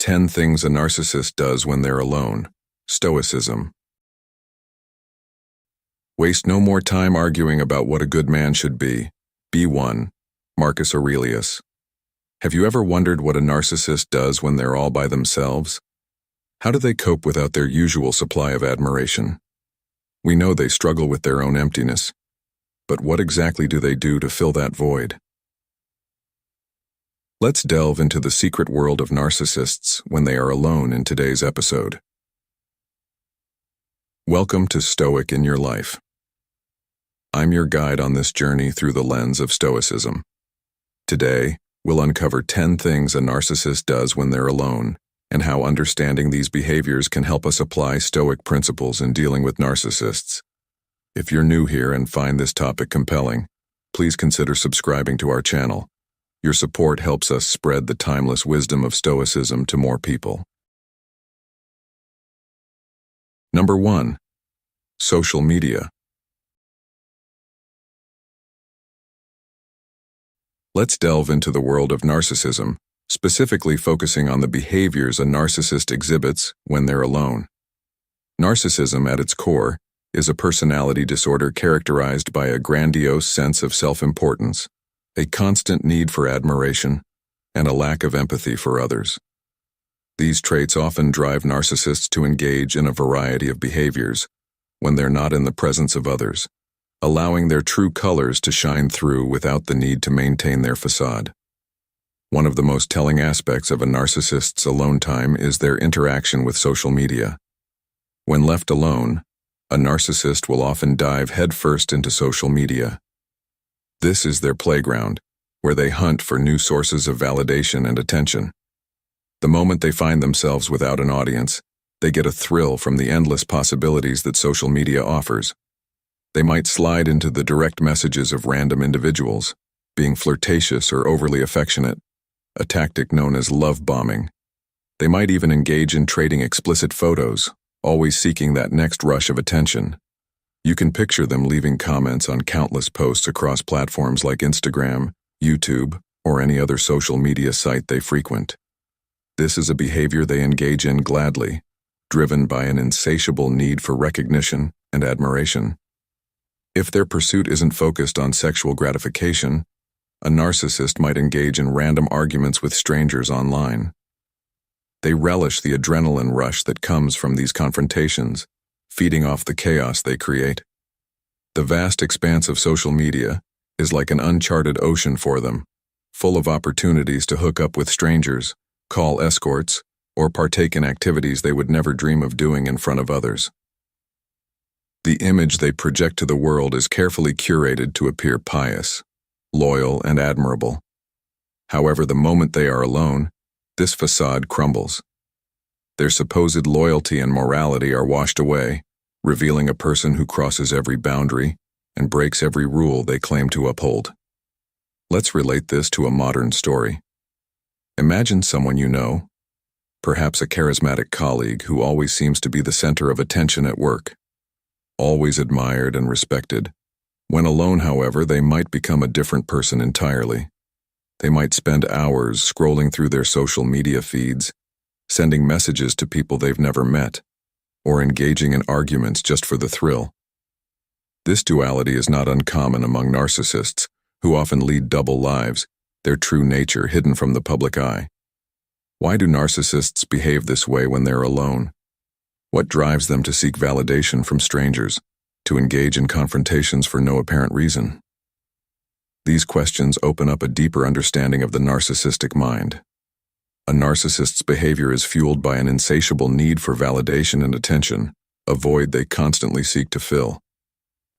10 Things a Narcissist Does When They're Alone. Stoicism. Waste no more time arguing about what a good man should be. Be one. Marcus Aurelius. Have you ever wondered what a narcissist does when they're all by themselves? How do they cope without their usual supply of admiration? We know they struggle with their own emptiness. But what exactly do they do to fill that void? Let's delve into the secret world of narcissists when they are alone in today's episode. Welcome to Stoic in Your Life. I'm your guide on this journey through the lens of Stoicism. Today, we'll uncover 10 things a narcissist does when they're alone, and how understanding these behaviors can help us apply Stoic principles in dealing with narcissists. If you're new here and find this topic compelling, please consider subscribing to our channel. Your support helps us spread the timeless wisdom of Stoicism to more people. Number 1. Social media. Let's delve into the world of narcissism, specifically focusing on the behaviors a narcissist exhibits when they're alone. Narcissism, at its core, is a personality disorder characterized by a grandiose sense of self-importance, a constant need for admiration, and a lack of empathy for others. These traits often drive narcissists to engage in a variety of behaviors when they're not in the presence of others, allowing their true colors to shine through without the need to maintain their facade. One of the most telling aspects of a narcissist's alone time is their interaction with social media. When left alone, a narcissist will often dive headfirst into social media. This is their playground, where they hunt for new sources of validation and attention. The moment they find themselves without an audience, they get a thrill from the endless possibilities that social media offers. They might slide into the direct messages of random individuals, being flirtatious or overly affectionate, a tactic known as love bombing. They might even engage in trading explicit photos, always seeking that next rush of attention. You can picture them leaving comments on countless posts across platforms like Instagram, YouTube, or any other social media site they frequent. This is a behavior they engage in gladly, driven by an insatiable need for recognition and admiration. If their pursuit isn't focused on sexual gratification, a narcissist might engage in random arguments with strangers online. They relish the adrenaline rush that comes from these confrontations, feeding off the chaos they create. The vast expanse of social media is like an uncharted ocean for them, full of opportunities to hook up with strangers, call escorts, or partake in activities they would never dream of doing in front of others. The image they project to the world is carefully curated to appear pious, loyal, and admirable. However, the moment they are alone, this facade crumbles. Their supposed loyalty and morality are washed away, revealing a person who crosses every boundary and breaks every rule they claim to uphold. Let's relate this to a modern story. Imagine someone you know, perhaps a charismatic colleague who always seems to be the center of attention at work. Always admired and respected. When alone, however, they might become a different person entirely. They might spend hours scrolling through their social media feeds, sending messages to people they've never met, or engaging in arguments just for the thrill. This duality is not uncommon among narcissists, who often lead double lives, their true nature hidden from the public eye. Why do narcissists behave this way when they're alone? What drives them to seek validation from strangers, to engage in confrontations for no apparent reason? These questions open up a deeper understanding of the narcissistic mind. A narcissist's behavior is fueled by an insatiable need for validation and attention, a void they constantly seek to fill.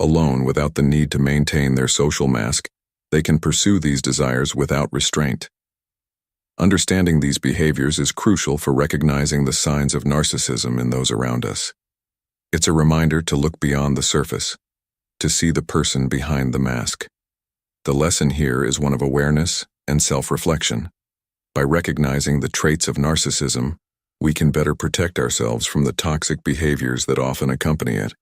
Alone, without the need to maintain their social mask, they can pursue these desires without restraint. Understanding these behaviors is crucial for recognizing the signs of narcissism in those around us. It's a reminder to look beyond the surface, to see the person behind the mask. The lesson here is one of awareness and self-reflection. By recognizing the traits of narcissism, we can better protect ourselves from the toxic behaviors that often accompany it.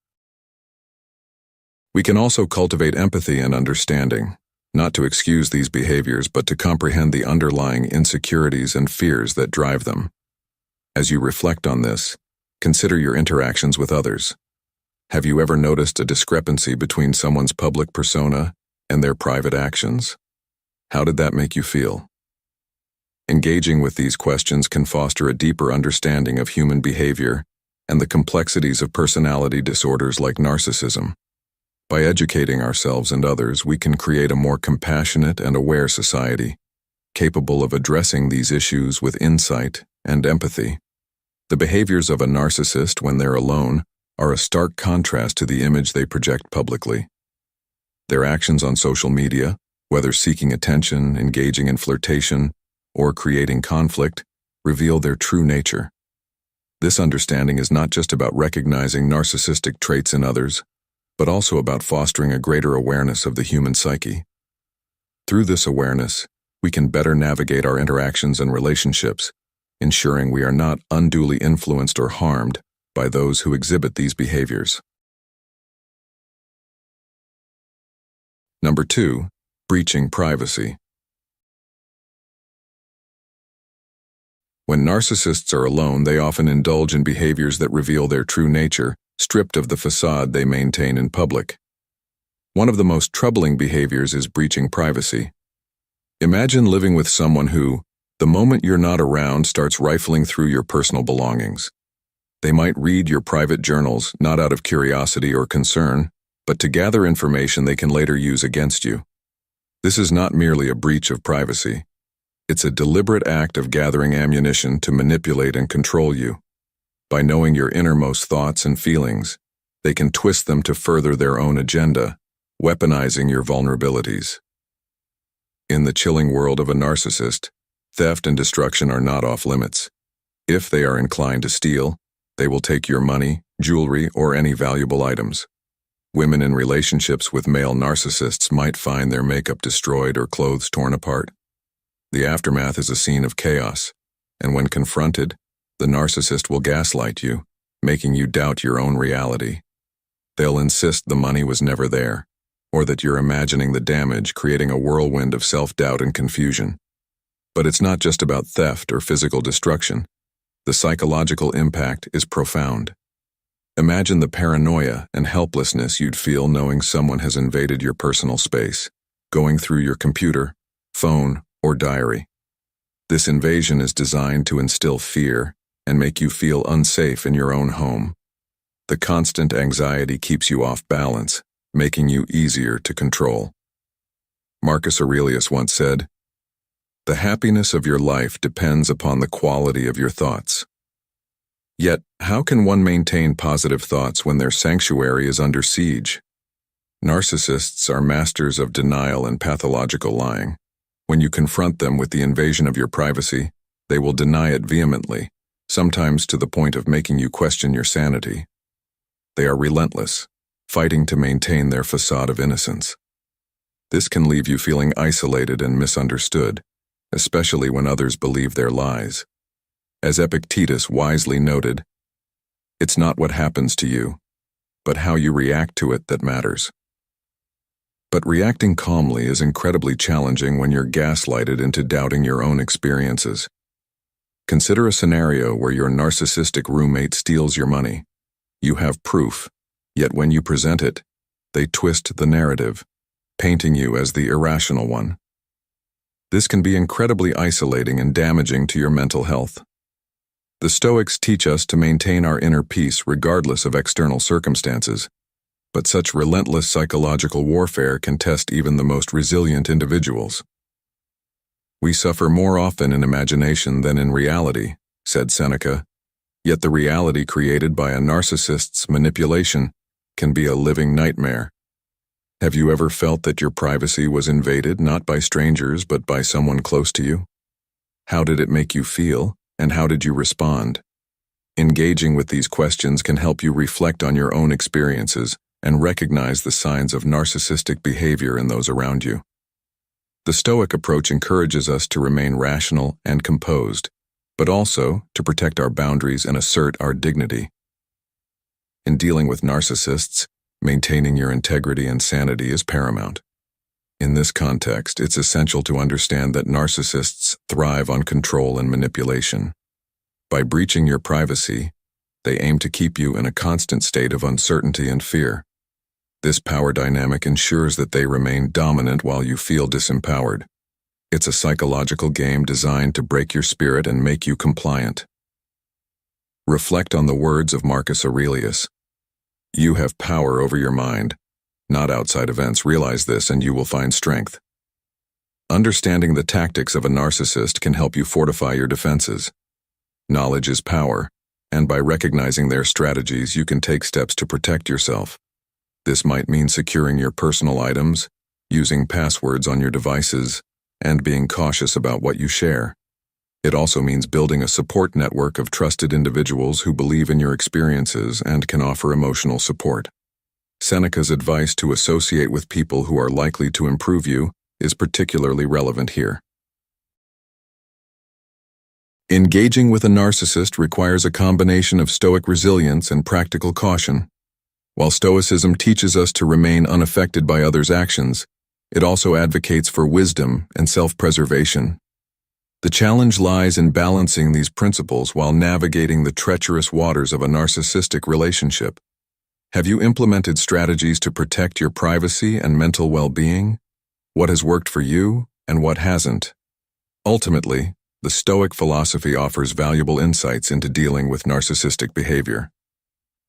We can also cultivate empathy and understanding, not to excuse these behaviors but to comprehend the underlying insecurities and fears that drive them. As you reflect on this, consider your interactions with others. Have you ever noticed a discrepancy between someone's public persona and their private actions? How did that make you feel? Engaging with these questions can foster a deeper understanding of human behavior and the complexities of personality disorders like narcissism. By educating ourselves and others, we can create a more compassionate and aware society, capable of addressing these issues with insight and empathy. The behaviors of a narcissist when they're alone are a stark contrast to the image they project publicly. Their actions on social media, whether seeking attention, engaging in flirtation, or creating conflict, reveal their true nature. This understanding is not just about recognizing narcissistic traits in others, but also about fostering a greater awareness of the human psyche. Through this awareness, we can better navigate our interactions and relationships, ensuring we are not unduly influenced or harmed by those who exhibit these behaviors. Number 2, breaching privacy. When narcissists are alone, they often indulge in behaviors that reveal their true nature, stripped of the facade they maintain in public. One of the most troubling behaviors is breaching privacy. Imagine living with someone who, the moment you're not around, starts rifling through your personal belongings. They might read your private journals, not out of curiosity or concern, but to gather information they can later use against you. This is not merely a breach of privacy. It's a deliberate act of gathering ammunition to manipulate and control you. By knowing your innermost thoughts and feelings, they can twist them to further their own agenda, weaponizing your vulnerabilities. In the chilling world of a narcissist, theft and destruction are not off limits. If they are inclined to steal, they will take your money, jewelry, or any valuable items. Women in relationships with male narcissists might find their makeup destroyed or clothes torn apart. The aftermath is a scene of chaos, and when confronted, the narcissist will gaslight you, making you doubt your own reality. They'll insist the money was never there, or that you're imagining the damage, creating a whirlwind of self-doubt and confusion. But it's not just about theft or physical destruction. The psychological impact is profound. Imagine the paranoia and helplessness you'd feel knowing someone has invaded your personal space, going through your computer, phone, or diary. This invasion is designed to instill fear and make you feel unsafe in your own home. The constant anxiety keeps you off balance, making you easier to control. Marcus Aurelius once said, "The happiness of your life depends upon the quality of your thoughts." Yet, how can one maintain positive thoughts when their sanctuary is under siege? Narcissists are masters of denial and pathological lying. When you confront them with the invasion of your privacy, they will deny it vehemently, sometimes to the point of making you question your sanity. They are relentless, fighting to maintain their facade of innocence. This can leave you feeling isolated and misunderstood, especially when others believe their lies. As Epictetus wisely noted, "It's not what happens to you, but how you react to it that matters." But reacting calmly is incredibly challenging when you're gaslighted into doubting your own experiences. Consider a scenario where your narcissistic roommate steals your money. You have proof, yet when you present it, they twist the narrative, painting you as the irrational one. This can be incredibly isolating and damaging to your mental health. The Stoics teach us to maintain our inner peace regardless of external circumstances, but such relentless psychological warfare can test even the most resilient individuals. "We suffer more often in imagination than in reality," said Seneca, yet the reality created by a narcissist's manipulation can be a living nightmare. Have you ever felt that your privacy was invaded not by strangers but by someone close to you? How did it make you feel, and how did you respond? Engaging with these questions can help you reflect on your own experiences and recognize the signs of narcissistic behavior in those around you. The Stoic approach encourages us to remain rational and composed, but also to protect our boundaries and assert our dignity. In dealing with narcissists, maintaining your integrity and sanity is paramount. In this context, it's essential to understand that narcissists thrive on control and manipulation. By breaching your privacy, they aim to keep you in a constant state of uncertainty and fear. This power dynamic ensures that they remain dominant while you feel disempowered. It's a psychological game designed to break your spirit and make you compliant. Reflect on the words of Marcus Aurelius. You have power over your mind, not outside events. Realize this and you will find strength. Understanding the tactics of a narcissist can help you fortify your defenses. Knowledge is power, and by recognizing their strategies, you can take steps to protect yourself. This might mean securing your personal items, using passwords on your devices, and being cautious about what you share. It also means building a support network of trusted individuals who believe in your experiences and can offer emotional support. Seneca's advice to associate with people who are likely to improve you is particularly relevant here. Engaging with a narcissist requires a combination of stoic resilience and practical caution. While Stoicism teaches us to remain unaffected by others' actions, it also advocates for wisdom and self-preservation. The challenge lies in balancing these principles while navigating the treacherous waters of a narcissistic relationship. Have you implemented strategies to protect your privacy and mental well-being? What has worked for you and what hasn't? Ultimately, the Stoic philosophy offers valuable insights into dealing with narcissistic behavior.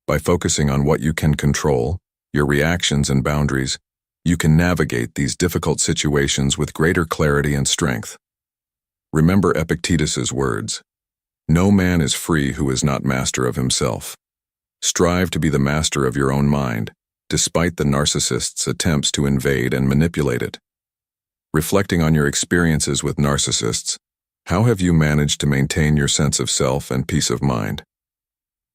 By focusing on what you can control, your reactions and boundaries, you can navigate these difficult situations with greater clarity and strength. Remember Epictetus's words, "No man is free who is not master of himself." Strive to be the master of your own mind, despite the narcissist's attempts to invade and manipulate it. Reflecting on your experiences with narcissists, how have you managed to maintain your sense of self and peace of mind?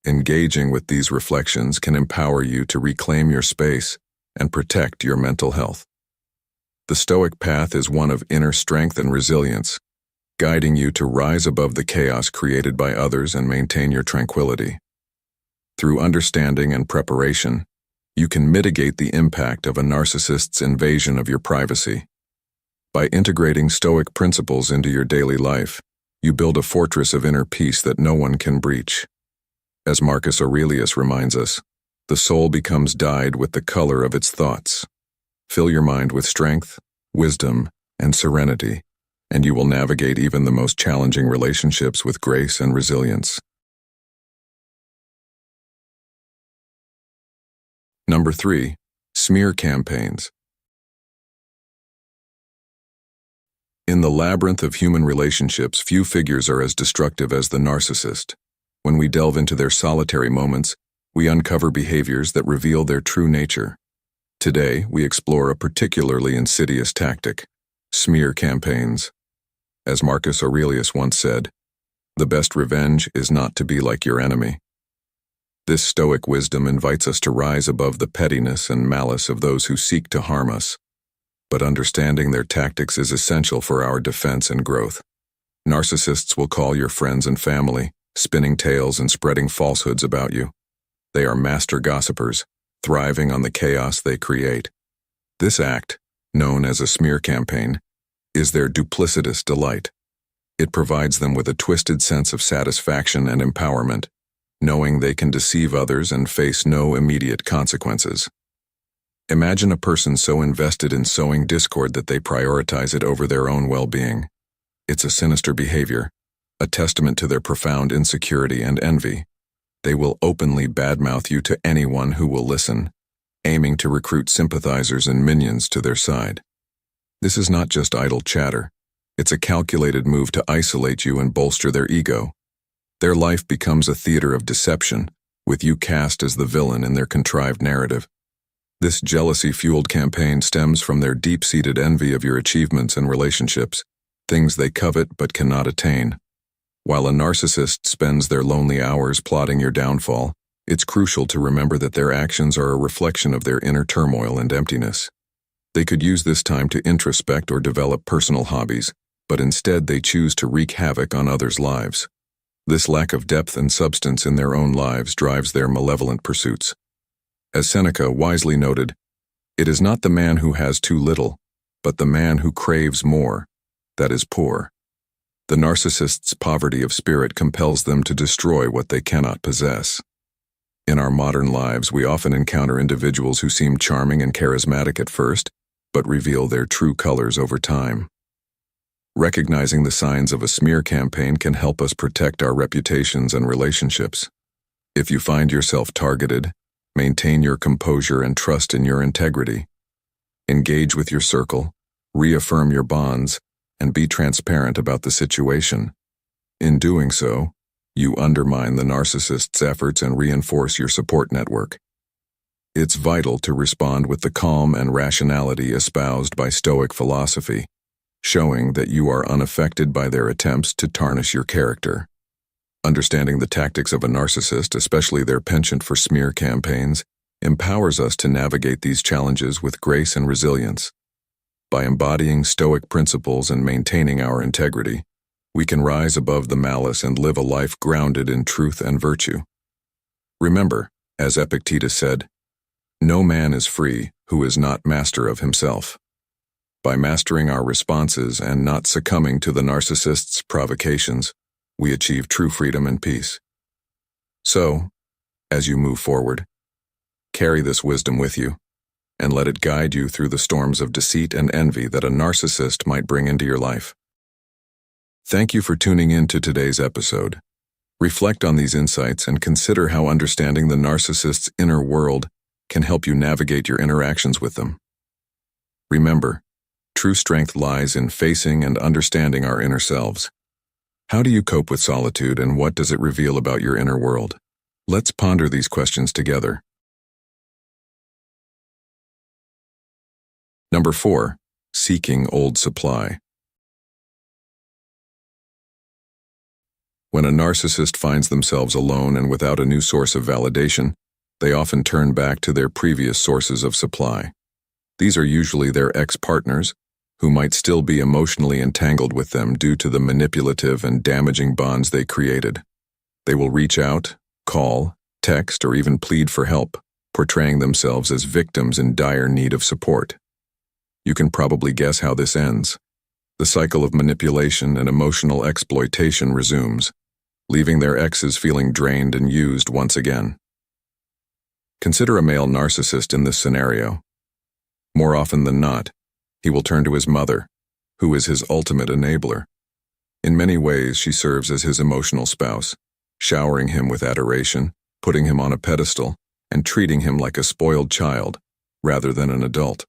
Engaging with these reflections can empower you to reclaim your space and protect your mental health. The Stoic path is one of inner strength and resilience, guiding you to rise above the chaos created by others and maintain your tranquility. Through understanding and preparation, you can mitigate the impact of a narcissist's invasion of your privacy. By integrating Stoic principles into your daily life, you build a fortress of inner peace that no one can breach. As Marcus Aurelius reminds us, the soul becomes dyed with the color of its thoughts. Fill your mind with strength, wisdom, and serenity, and you will navigate even the most challenging relationships with grace and resilience. Number 3. Smear campaigns. In the labyrinth of human relationships, few figures are as destructive as the narcissist. When we delve into their solitary moments, we uncover behaviors that reveal their true nature. Today, we explore a particularly insidious tactic: smear campaigns. As Marcus Aurelius once said, "The best revenge is not to be like your enemy." This Stoic wisdom invites us to rise above the pettiness and malice of those who seek to harm us. But understanding their tactics is essential for our defense and growth. Narcissists will call your friends and family, spinning tales and spreading falsehoods about you. They are master gossipers, thriving on the chaos they create. This act, known as a smear campaign, is their duplicitous delight. It provides them with a twisted sense of satisfaction and empowerment, knowing they can deceive others and face no immediate consequences. Imagine a person so invested in sowing discord that they prioritize it over their own well-being. It's a sinister behavior, a testament to their profound insecurity and envy. They will openly badmouth you to anyone who will listen, aiming to recruit sympathizers and minions to their side. This is not just idle chatter. It's a calculated move to isolate you and bolster their ego. Their life becomes a theater of deception, with you cast as the villain in their contrived narrative. This jealousy-fueled campaign stems from their deep-seated envy of your achievements and relationships, things they covet but cannot attain. While a narcissist spends their lonely hours plotting your downfall, it's crucial to remember that their actions are a reflection of their inner turmoil and emptiness. They could use this time to introspect or develop personal hobbies, but instead they choose to wreak havoc on others' lives. This lack of depth and substance in their own lives drives their malevolent pursuits. As Seneca wisely noted, "It is not the man who has too little, but the man who craves more, that is poor." The narcissist's poverty of spirit compels them to destroy what they cannot possess. In our modern lives, we often encounter individuals who seem charming and charismatic at first, but reveal their true colors over time. Recognizing the signs of a smear campaign can help us protect our reputations and relationships. If you find yourself targeted, maintain your composure and trust in your integrity. Engage with your circle, reaffirm your bonds, and be transparent about the situation. In doing so, you undermine the narcissist's efforts and reinforce your support network. It's vital to respond with the calm and rationality espoused by Stoic philosophy, showing that you are unaffected by their attempts to tarnish your character. Understanding the tactics of a narcissist, especially their penchant for smear campaigns, empowers us to navigate these challenges with grace and resilience. By embodying Stoic principles and maintaining our integrity, we can rise above the malice and live a life grounded in truth and virtue. Remember, as Epictetus said, "No man is free who is not master of himself." By mastering our responses and not succumbing to the narcissist's provocations, we achieve true freedom and peace. So, as you move forward, carry this wisdom with you, and let it guide you through the storms of deceit and envy that a narcissist might bring into your life. Thank you for tuning in to today's episode. Reflect on these insights and consider how understanding the narcissist's inner world can help you navigate your interactions with them. Remember, true strength lies in facing and understanding our inner selves. How do you cope with solitude, and what does it reveal about your inner world? Let's ponder these questions together. Number 4. Seeking old supply. When a narcissist finds themselves alone and without a new source of validation, they often turn back to their previous sources of supply. These are usually their ex-partners, who might still be emotionally entangled with them due to the manipulative and damaging bonds they created. They will reach out, call, text, or even plead for help, portraying themselves as victims in dire need of support. You can probably guess how this ends. The cycle of manipulation and emotional exploitation resumes, leaving their exes feeling drained and used once again. Consider a male narcissist in this scenario. More often than not, he will turn to his mother, who is his ultimate enabler. In many ways, she serves as his emotional spouse, showering him with adoration, putting him on a pedestal, and treating him like a spoiled child, rather than an adult.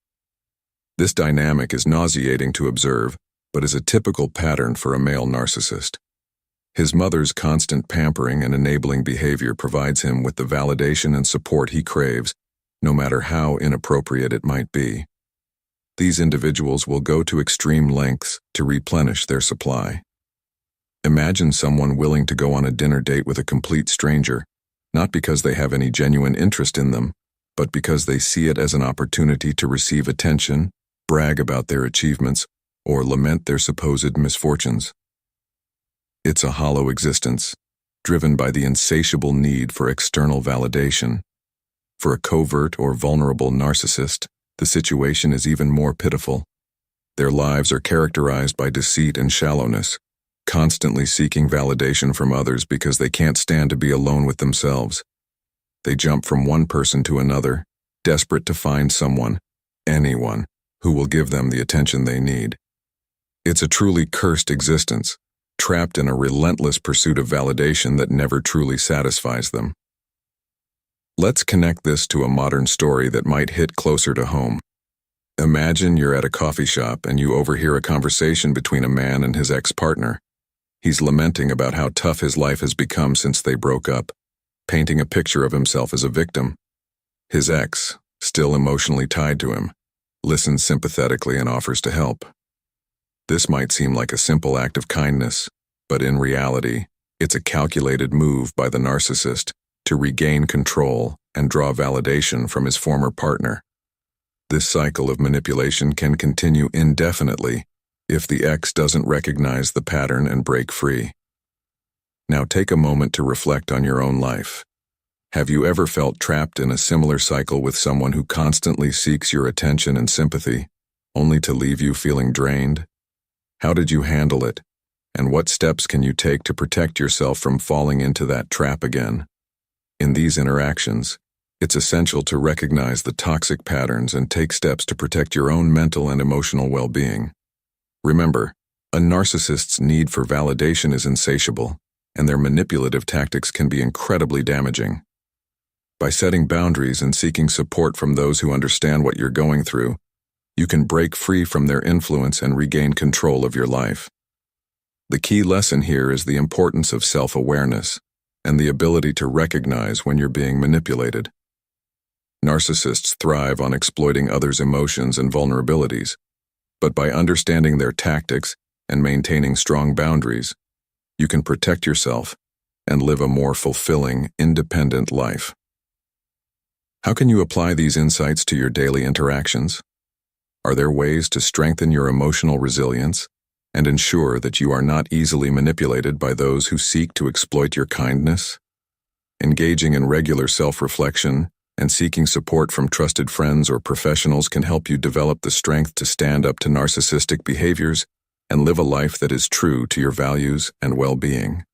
This dynamic is nauseating to observe, but is a typical pattern for a male narcissist. His mother's constant pampering and enabling behavior provides him with the validation and support he craves, no matter how inappropriate it might be. These individuals will go to extreme lengths to replenish their supply. Imagine someone willing to go on a dinner date with a complete stranger, not because they have any genuine interest in them, but because they see it as an opportunity to receive attention, brag about their achievements, or lament their supposed misfortunes. It's a hollow existence, driven by the insatiable need for external validation. For a covert or vulnerable narcissist, the situation is even more pitiful. Their lives are characterized by deceit and shallowness, constantly seeking validation from others because they can't stand to be alone with themselves. They jump from one person to another, desperate to find someone, anyone, who will give them the attention they need. It's a truly cursed existence, trapped in a relentless pursuit of validation that never truly satisfies them. Let's connect this to a modern story that might hit closer to home. Imagine you're at a coffee shop and you overhear a conversation between a man and his ex-partner. He's lamenting about how tough his life has become since they broke up, painting a picture of himself as a victim. His ex, still emotionally tied to him, listens sympathetically and offers to help. This might seem like a simple act of kindness, but in reality, it's a calculated move by the narcissist to regain control and draw validation from his former partner. This cycle of manipulation can continue indefinitely if the ex doesn't recognize the pattern and break free. Now take a moment to reflect on your own life. Have you ever felt trapped in a similar cycle with someone who constantly seeks your attention and sympathy, only to leave you feeling drained? How did you handle it? And what steps can you take to protect yourself from falling into that trap again? In these interactions, it's essential to recognize the toxic patterns and take steps to protect your own mental and emotional well-being. Remember, a narcissist's need for validation is insatiable, and their manipulative tactics can be incredibly damaging. By setting boundaries and seeking support from those who understand what you're going through, you can break free from their influence and regain control of your life. The key lesson here is the importance of self-awareness and the ability to recognize when you're being manipulated. Narcissists thrive on exploiting others' emotions and vulnerabilities, but by understanding their tactics and maintaining strong boundaries, you can protect yourself and live a more fulfilling, independent life. How can you apply these insights to your daily interactions? Are there ways to strengthen your emotional resilience and ensure that you are not easily manipulated by those who seek to exploit your kindness? Engaging in regular self-reflection and seeking support from trusted friends or professionals can help you develop the strength to stand up to narcissistic behaviors and live a life that is true to your values and well-being.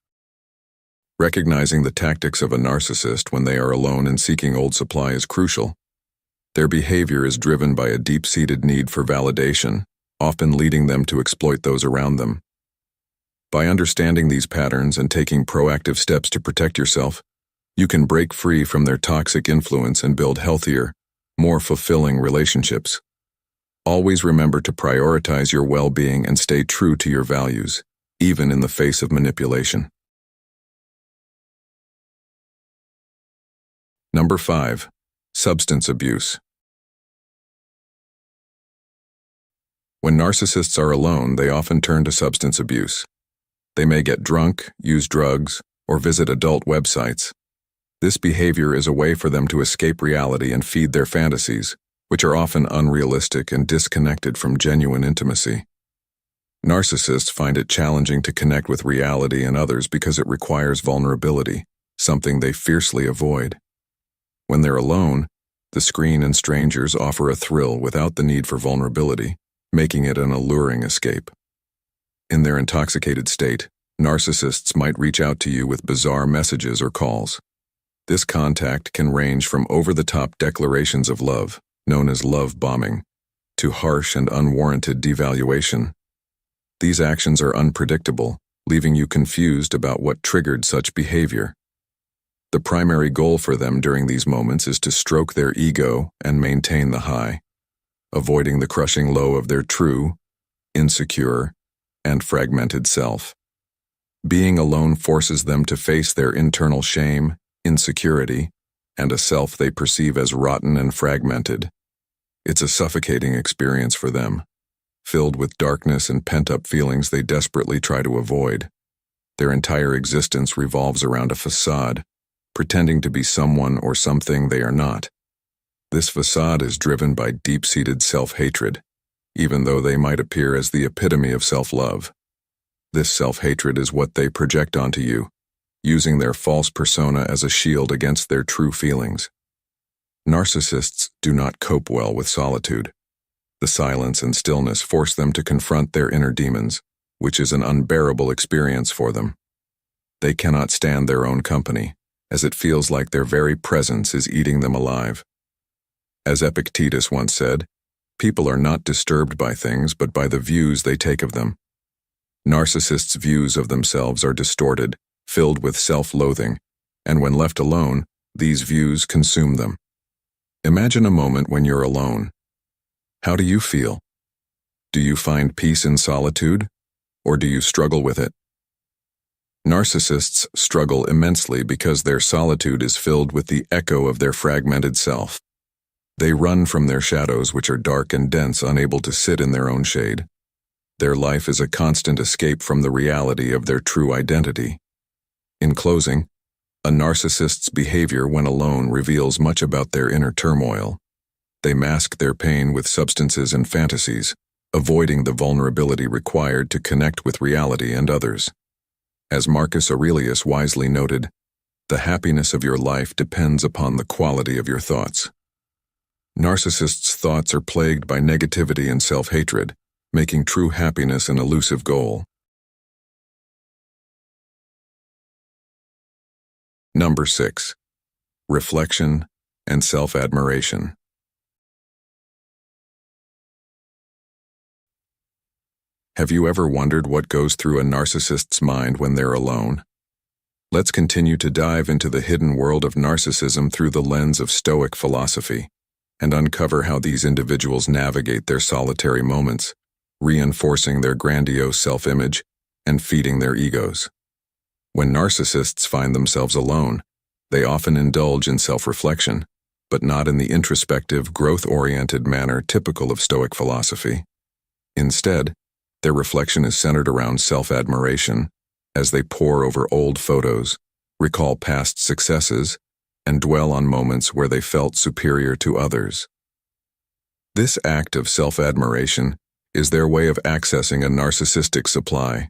Recognizing the tactics of a narcissist when they are alone and seeking old supply is crucial. Their behavior is driven by a deep-seated need for validation, often leading them to exploit those around them. By understanding these patterns and taking proactive steps to protect yourself, you can break free from their toxic influence and build healthier, more fulfilling relationships. Always remember to prioritize your well-being and stay true to your values, even in the face of manipulation. Number 5. Substance abuse. When narcissists are alone, they often turn to substance abuse. They may get drunk, use drugs, or visit adult websites. This behavior is a way for them to escape reality and feed their fantasies, which are often unrealistic and disconnected from genuine intimacy. Narcissists find it challenging to connect with reality and others because it requires vulnerability, something they fiercely avoid. When they're alone, the screen and strangers offer a thrill without the need for vulnerability, making it an alluring escape. In their intoxicated state, narcissists might reach out to you with bizarre messages or calls. This contact can range from over-the-top declarations of love, known as love bombing, to harsh and unwarranted devaluation. These actions are unpredictable, leaving you confused about what triggered such behavior. The primary goal for them during these moments is to stroke their ego and maintain the high, avoiding the crushing low of their true, insecure, and fragmented self. Being alone forces them to face their internal shame, insecurity, and a self they perceive as rotten and fragmented. It's a suffocating experience for them, filled with darkness and pent-up feelings they desperately try to avoid. Their entire existence revolves around a facade, pretending to be someone or something they are not. This facade is driven by deep-seated self-hatred, even though they might appear as the epitome of self-love. This self-hatred is what they project onto you, using their false persona as a shield against their true feelings. Narcissists do not cope well with solitude. The silence and stillness force them to confront their inner demons, which is an unbearable experience for them. They cannot stand their own company, as it feels like their very presence is eating them alive. As Epictetus once said, people are not disturbed by things but by the views they take of them. Narcissists' views of themselves are distorted, filled with self-loathing, and when left alone, these views consume them. Imagine a moment when you're alone. How do you feel? Do you find peace in solitude, or do you struggle with it? Narcissists struggle immensely because their solitude is filled with the echo of their fragmented self. They run from their shadows, which are dark and dense, unable to sit in their own shade. Their life is a constant escape from the reality of their true identity. In closing, a narcissist's behavior when alone reveals much about their inner turmoil. They mask their pain with substances and fantasies, avoiding the vulnerability required to connect with reality and others. As Marcus Aurelius wisely noted, the happiness of your life depends upon the quality of your thoughts. Narcissists' thoughts are plagued by negativity and self-hatred, making true happiness an elusive goal. Number 6. Reflection and self-admiration. Have you ever wondered what goes through a narcissist's mind when they're alone? Let's continue to dive into the hidden world of narcissism through the lens of Stoic philosophy and uncover how these individuals navigate their solitary moments, reinforcing their grandiose self-image and feeding their egos. When narcissists find themselves alone, they often indulge in self-reflection, but not in the introspective, growth-oriented manner typical of Stoic philosophy. Instead, their reflection is centered around self-admiration as they pore over old photos, recall past successes, and dwell on moments where they felt superior to others. This act of self-admiration is their way of accessing a narcissistic supply,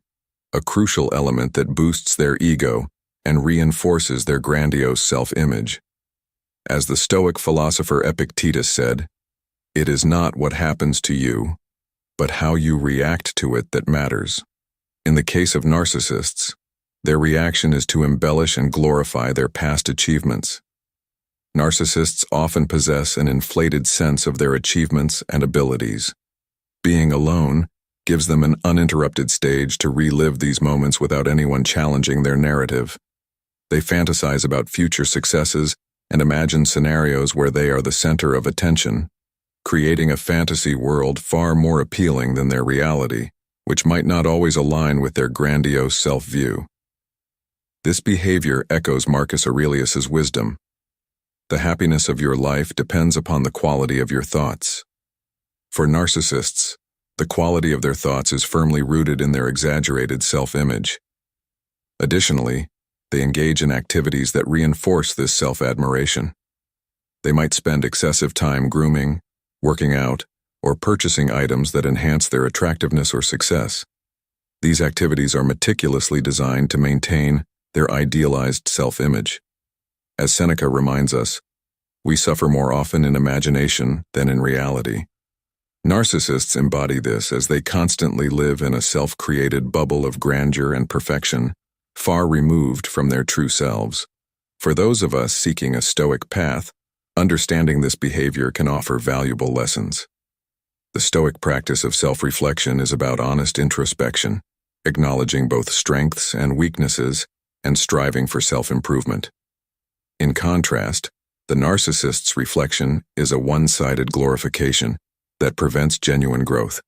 a crucial element that boosts their ego and reinforces their grandiose self-image. As the Stoic philosopher Epictetus said, "It is not what happens to you, but how you react to it that matters." In the case of narcissists, their reaction is to embellish and glorify their past achievements. Narcissists often possess an inflated sense of their achievements and abilities. Being alone gives them an uninterrupted stage to relive these moments without anyone challenging their narrative. They fantasize about future successes and imagine scenarios where they are the center of attention, creating a fantasy world far more appealing than their reality, which might not always align with their grandiose self-view. This behavior echoes Marcus Aurelius's wisdom. The happiness of your life depends upon the quality of your thoughts. For narcissists, the quality of their thoughts is firmly rooted in their exaggerated self-image. Additionally, they engage in activities that reinforce this self-admiration. They might spend excessive time grooming, working out, or purchasing items that enhance their attractiveness or success. These activities are meticulously designed to maintain their idealized self-image. As Seneca reminds us, we suffer more often in imagination than in reality. Narcissists embody this as they constantly live in a self-created bubble of grandeur and perfection, far removed from their true selves. For those of us seeking a Stoic path, understanding this behavior can offer valuable lessons. The Stoic practice of self-reflection is about honest introspection, acknowledging both strengths and weaknesses, and striving for self-improvement. In contrast, the narcissist's reflection is a one-sided glorification that prevents genuine growth.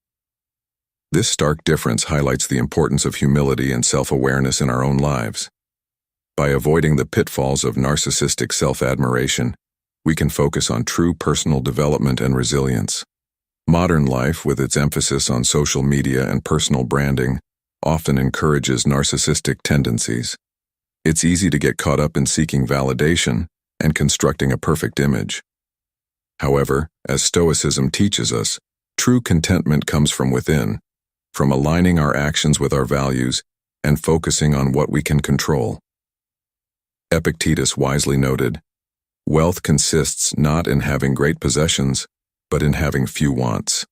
This stark difference highlights the importance of humility and self-awareness in our own lives. By avoiding the pitfalls of narcissistic self-admiration, we can focus on true personal development and resilience. Modern life, with its emphasis on social media and personal branding, often encourages narcissistic tendencies. It's easy to get caught up in seeking validation and constructing a perfect image. However, as Stoicism teaches us, true contentment comes from within, from aligning our actions with our values and focusing on what we can control. Epictetus wisely noted, "Wealth consists not in having great possessions, but in having few wants."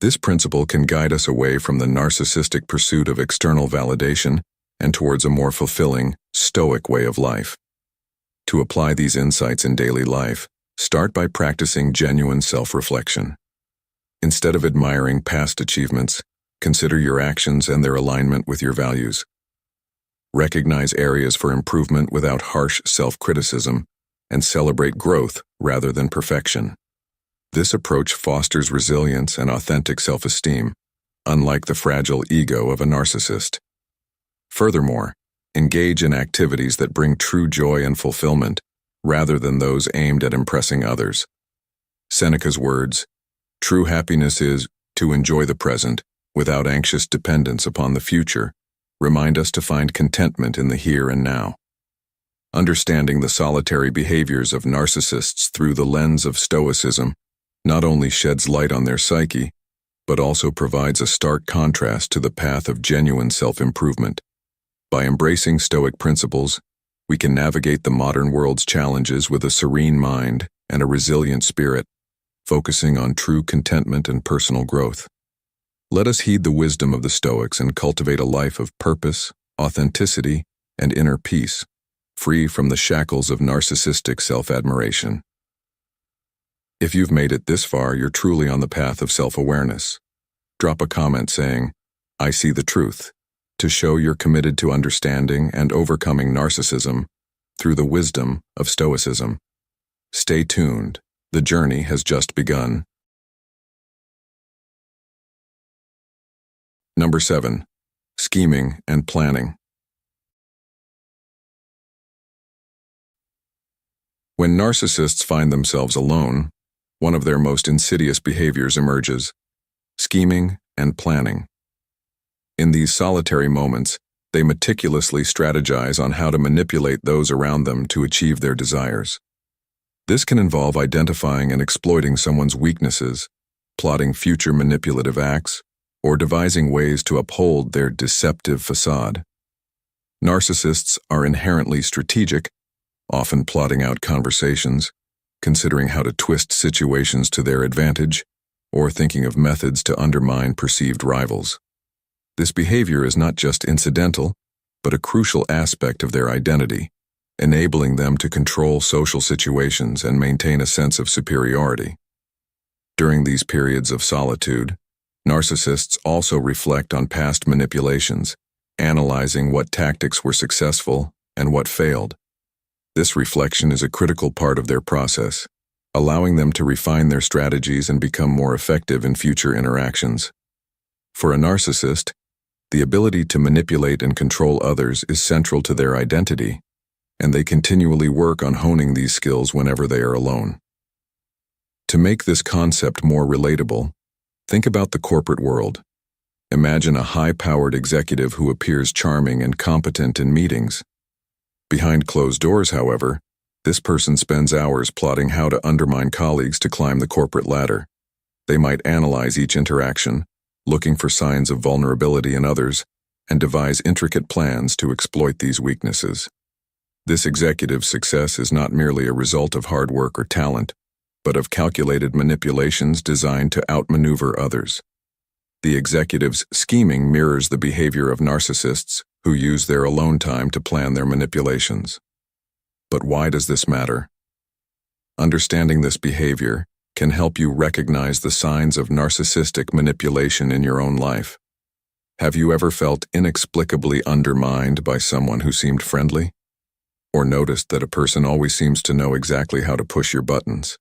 This principle can guide us away from the narcissistic pursuit of external validation and towards a more fulfilling, Stoic way of life. To apply these insights in daily life, start by practicing genuine self-reflection. Instead of admiring past achievements, consider your actions and their alignment with your values. Recognize areas for improvement without harsh self-criticism, and celebrate growth rather than perfection. This approach fosters resilience and authentic self-esteem, unlike the fragile ego of a narcissist. Furthermore, engage in activities that bring true joy and fulfillment, rather than those aimed at impressing others. Seneca's words, "True happiness is to enjoy the present without anxious dependence upon the future," remind us to find contentment in the here and now. Understanding the solitary behaviors of narcissists through the lens of Stoicism not only sheds light on their psyche, but also provides a stark contrast to the path of genuine self-improvement. By embracing Stoic principles, we can navigate the modern world's challenges with a serene mind and a resilient spirit, focusing on true contentment and personal growth. Let us heed the wisdom of the Stoics and cultivate a life of purpose, authenticity, and inner peace, free from the shackles of narcissistic self-admiration. If you've made it this far, you're truly on the path of self-awareness. Drop a comment saying, "I see the truth," to show you're committed to understanding and overcoming narcissism through the wisdom of Stoicism. Stay tuned. The journey has just begun. Number 7. Scheming and planning. When narcissists find themselves alone, one of their most insidious behaviors emerges: scheming and planning. In these solitary moments, they meticulously strategize on how to manipulate those around them to achieve their desires. This can involve identifying and exploiting someone's weaknesses, plotting future manipulative acts, or devising ways to uphold their deceptive facade. Narcissists are inherently strategic, often plotting out conversations, considering how to twist situations to their advantage, or thinking of methods to undermine perceived rivals. This behavior is not just incidental, but a crucial aspect of their identity, enabling them to control social situations and maintain a sense of superiority. During these periods of solitude, narcissists also reflect on past manipulations, analyzing what tactics were successful and what failed. This reflection is a critical part of their process, allowing them to refine their strategies and become more effective in future interactions. For a narcissist, the ability to manipulate and control others is central to their identity, and they continually work on honing these skills whenever they are alone. To make this concept more relatable, think about the corporate world. Imagine a high-powered executive who appears charming and competent in meetings. Behind closed doors, however, this person spends hours plotting how to undermine colleagues to climb the corporate ladder. They might analyze each interaction, looking for signs of vulnerability in others, and devise intricate plans to exploit these weaknesses. This executive's success is not merely a result of hard work or talent, but of calculated manipulations designed to outmaneuver others. The executive's scheming mirrors the behavior of narcissists who use their alone time to plan their manipulations. But why does this matter? Understanding this behavior can help you recognize the signs of narcissistic manipulation in your own life. Have you ever felt inexplicably undermined by someone who seemed friendly? Or noticed that a person always seems to know exactly how to push your buttons?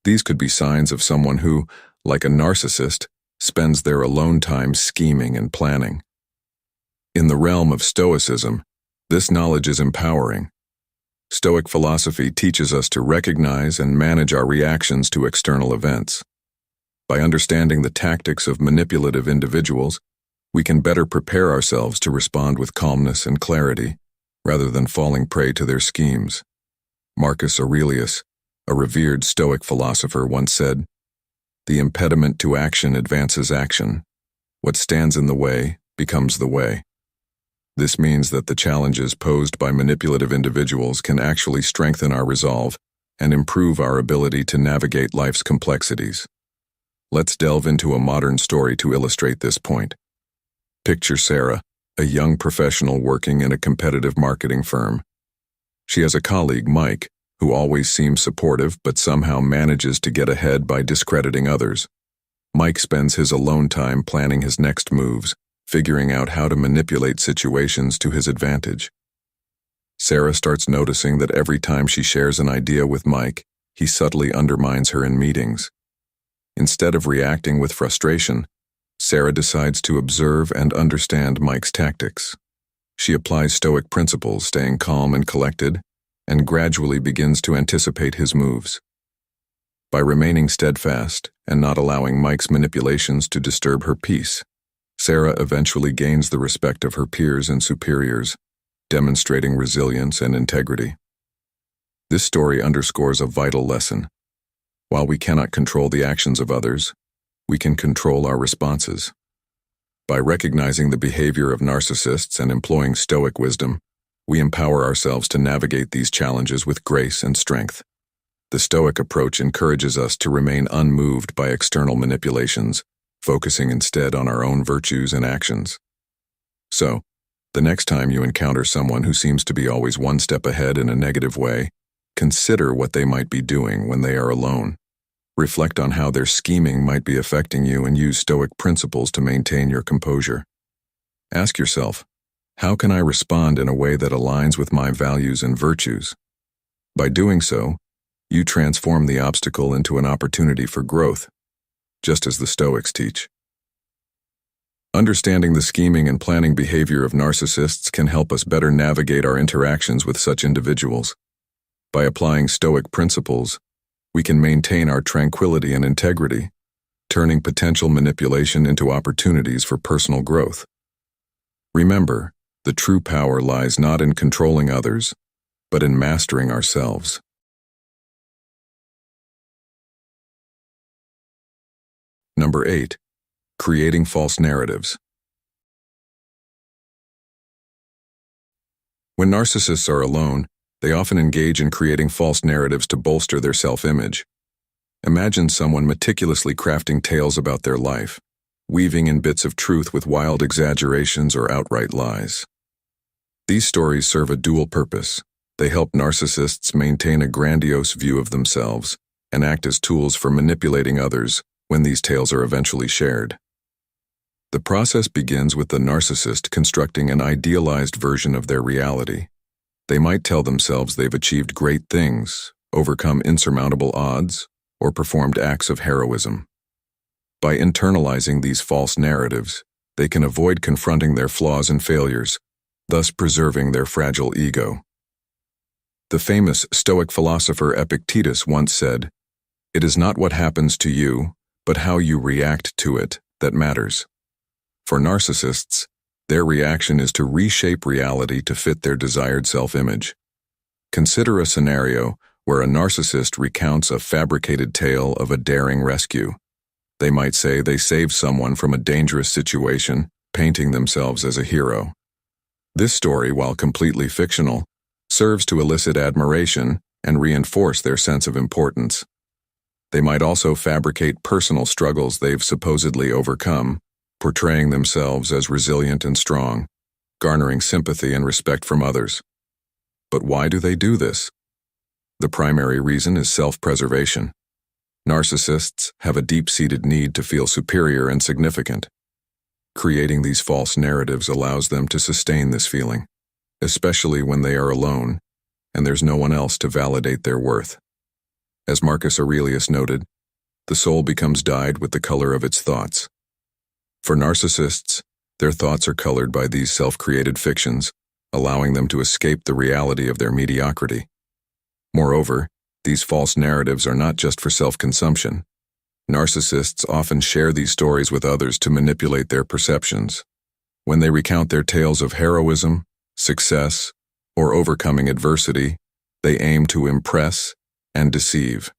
These could be signs of someone who, like a narcissist, spends their alone time scheming and planning. In the realm of Stoicism, this knowledge is empowering. Stoic philosophy teaches us to recognize and manage our reactions to external events. By understanding the tactics of manipulative individuals, we can better prepare ourselves to respond with calmness and clarity, rather than falling prey to their schemes. Marcus Aurelius, a revered Stoic philosopher, once said, "The impediment to action advances action. What stands in the way becomes the way." This means that the challenges posed by manipulative individuals can actually strengthen our resolve and improve our ability to navigate life's complexities. Let's delve into a modern story to illustrate this point. Picture Sarah, a young professional working in a competitive marketing firm. She has a colleague, Mike, who always seems supportive but somehow manages to get ahead by discrediting others. Mike spends his alone time planning his next moves, figuring out how to manipulate situations to his advantage. Sarah starts noticing that every time she shares an idea with Mike, he subtly undermines her in meetings. Instead of reacting with frustration, Sarah decides to observe and understand Mike's tactics. She applies Stoic principles, staying calm and collected, and gradually begins to anticipate his moves. By remaining steadfast and not allowing Mike's manipulations to disturb her peace, Sarah eventually gains the respect of her peers and superiors, demonstrating resilience and integrity. This story underscores a vital lesson. While we cannot control the actions of others, we can control our responses. By recognizing the behavior of narcissists and employing Stoic wisdom, we empower ourselves to navigate these challenges with grace and strength. The Stoic approach encourages us to remain unmoved by external manipulations, focusing instead on our own virtues and actions. So, The next time you encounter someone who seems to be always one step ahead in a negative way, consider what they might be doing when they are alone. Reflect on how their scheming might be affecting you and use Stoic principles to maintain your composure. Ask yourself, how can I respond in a way that aligns with my values and virtues? By doing so, you transform the obstacle into an opportunity for growth, just as the Stoics teach. Understanding the scheming and planning behavior of narcissists can help us better navigate our interactions with such individuals. By applying Stoic principles, we can maintain our tranquility and integrity, turning potential manipulation into opportunities for personal growth. Remember, the true power lies not in controlling others, but in mastering ourselves. Number 8. Creating false narratives. When narcissists are alone, they often engage in creating false narratives to bolster their self-image. Imagine someone meticulously crafting tales about their life, weaving in bits of truth with wild exaggerations or outright lies. These stories serve a dual purpose. They help narcissists maintain a grandiose view of themselves and act as tools for manipulating others when these tales are eventually shared. The process begins with the narcissist constructing an idealized version of their reality. They might tell themselves they've achieved great things, overcome insurmountable odds, or performed acts of heroism. By internalizing these false narratives, they can avoid confronting their flaws and failures, thus preserving their fragile ego. The famous Stoic philosopher Epictetus once said, "It is not what happens to you, but how you react to it that matters." For narcissists, their reaction is to reshape reality to fit their desired self-image. Consider a scenario where a narcissist recounts a fabricated tale of a daring rescue. They might say they saved someone from a dangerous situation, painting themselves as a hero. This story, while completely fictional, serves to elicit admiration and reinforce their sense of importance. They might also fabricate personal struggles they've supposedly overcome, portraying themselves as resilient and strong, garnering sympathy and respect from others. But why do they do this? The primary reason is self-preservation. Narcissists have a deep-seated need to feel superior and significant. Creating these false narratives allows them to sustain this feeling, especially when they are alone and there's no one else to validate their worth. As Marcus Aurelius noted, the soul becomes dyed with the color of its thoughts. For narcissists, their thoughts are colored by these self-created fictions, allowing them to escape the reality of their mediocrity. Moreover, these false narratives are not just for self-consumption. Narcissists often share these stories with others to manipulate their perceptions. When they recount their tales of heroism, success, or overcoming adversity, they aim to impress and deceive.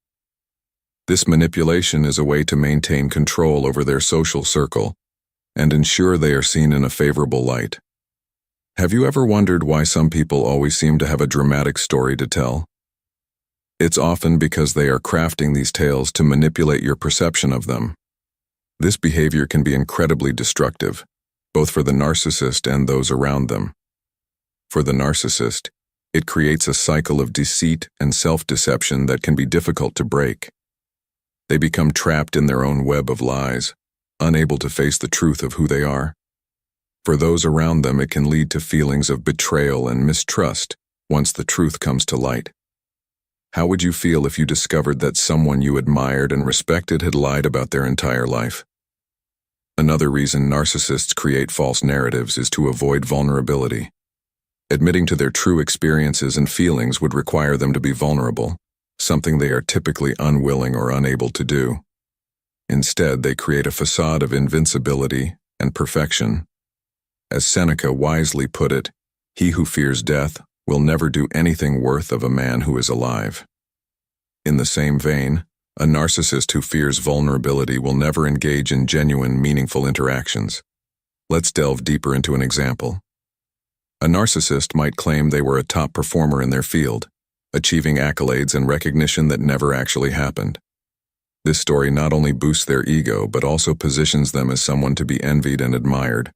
This manipulation is a way to maintain control over their social circle and ensure they are seen in a favorable light. Have you ever wondered why some people always seem to have a dramatic story to tell? It's often because they are crafting these tales to manipulate your perception of them. This behavior can be incredibly destructive, both for the narcissist and those around them. For the narcissist, it creates a cycle of deceit and self-deception that can be difficult to break. They become trapped in their own web of lies, unable to face the truth of who they are. For those around them, it can lead to feelings of betrayal and mistrust once the truth comes to light. How would you feel if you discovered that someone you admired and respected had lied about their entire life? Another reason narcissists create false narratives is to avoid vulnerability. Admitting to their true experiences and feelings would require them to be vulnerable, something they are typically unwilling or unable to do. Instead, they create a facade of invincibility and perfection. As Seneca wisely put it, "He who fears death will never do anything worth of a man who is alive." In the same vein, a narcissist who fears vulnerability will never engage in genuine, meaningful interactions. Let's delve deeper into an example. A narcissist might claim they were a top performer in their field, achieving accolades and recognition that never actually happened. This story not only boosts their ego, but also positions them as someone to be envied and admired.